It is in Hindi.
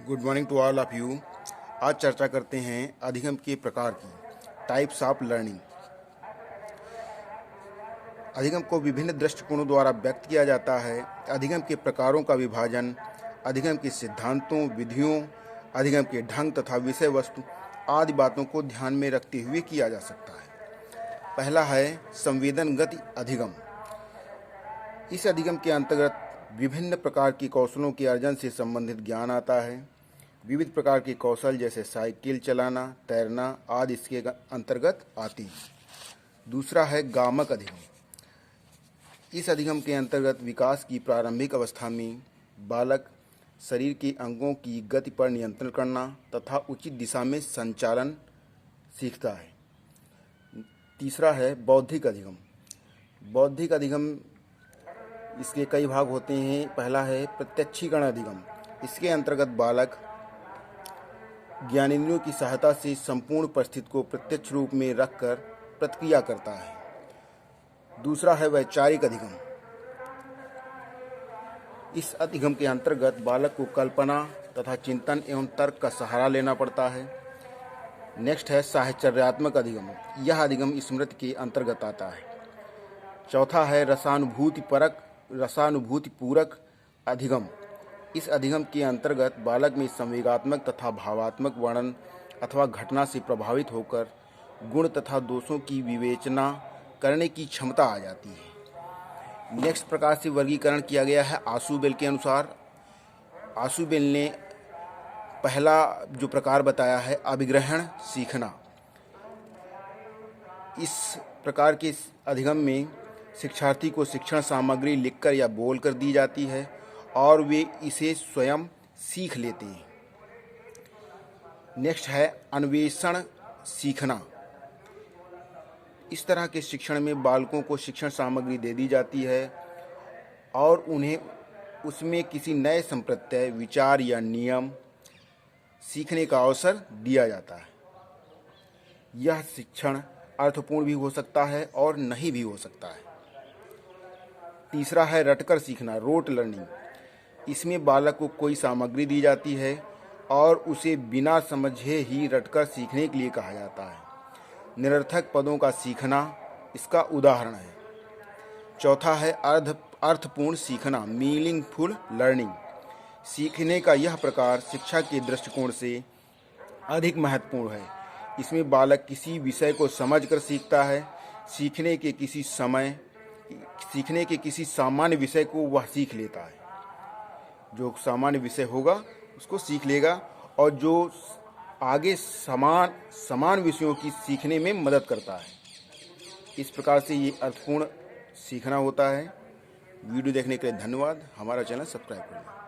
Good morning to all of you. आज चर्चा करते हैं अधिगम के प्रकार की, टाइप्स ऑफ लर्निंग। अधिगम को विभिन्न दृष्टिकोणों द्वारा व्यक्त किया जाता है। अधिगम के प्रकारों का विभाजन अधिगम के सिद्धांतों, विधियों, अधिगम के ढंग तथा विषय वस्तु आदि बातों को ध्यान में रखते हुए किया जा सकता है। पहला है संवेदनगत अधिगम। इस अधिगम के अंतर्गत विभिन्न प्रकार के कौशलों के अर्जन से संबंधित ज्ञान आता है। विविध प्रकार के कौशल जैसे साइकिल चलाना, तैरना आदि इसके अंतर्गत आती हैं। दूसरा है गामक अधिगम। इस अधिगम के अंतर्गत विकास की प्रारंभिक अवस्था में बालक शरीर के अंगों की गति पर नियंत्रण करना तथा उचित दिशा में संचालन सीखता है। तीसरा है बौद्धिक अधिगम। बौद्धिक अधिगम इसके कई भाग होते हैं। पहला है प्रत्यक्षीकरण अधिगम। इसके अंतर्गत बालक ज्ञानेंद्रियों की सहायता से संपूर्ण परिस्थिति को प्रत्यक्ष रूप में रखकर प्रतिक्रिया करता है। दूसरा है वैचारिक अधिगम। इस अधिगम के अंतर्गत बालक को कल्पना तथा चिंतन एवं तर्क का सहारा लेना पड़ता है। नेक्स्ट है साहचर्यात्मक अधिगम। यह अधिगम स्मृति के अंतर्गत आता है। चौथा है रसानुभूति पूरक अधिगम। इस अधिगम के अंतर्गत बालक में संवेगात्मक तथा भावात्मक वर्णन अथवा घटना से प्रभावित होकर गुण तथा दोषों की विवेचना करने की क्षमता आ जाती है। नेक्स्ट प्रकार से वर्गीकरण किया गया है आशुबेल के अनुसार। आशुबेल ने पहला जो प्रकार बताया है अभिग्रहण सीखना। इस प्रकार के अधिगम में शिक्षार्थी को शिक्षण सामग्री लिखकर या बोलकर दी जाती है और वे इसे स्वयं सीख लेते हैं। नेक्स्ट है अन्वेषण सीखना। इस तरह के शिक्षण में बालकों को शिक्षण सामग्री दे दी जाती है और उन्हें उसमें किसी नए संप्रत्यय, विचार या नियम सीखने का अवसर दिया जाता है। यह शिक्षण अर्थपूर्ण भी हो सकता है और नहीं भी हो सकता है। तीसरा है रटकर सीखना, रोट लर्निंग। इसमें बालक को कोई सामग्री दी जाती है और उसे बिना समझे ही रटकर सीखने के लिए कहा जाता है। निरर्थक पदों का सीखना इसका उदाहरण है। चौथा है अर्थपूर्ण सीखना, मीनिंगफुल लर्निंग। सीखने का यह प्रकार शिक्षा के दृष्टिकोण से अधिक महत्वपूर्ण है। इसमें बालक किसी विषय को समझकर सीखता है। सीखने के किसी सामान्य विषय को वह सीख लेता है। जो सामान्य विषय होगा उसको सीख लेगा और जो आगे समान विषयों की सीखने में मदद करता है। इस प्रकार से ये अर्थपूर्ण सीखना होता है। वीडियो देखने के लिए धन्यवाद। हमारा चैनल सब्सक्राइब करें।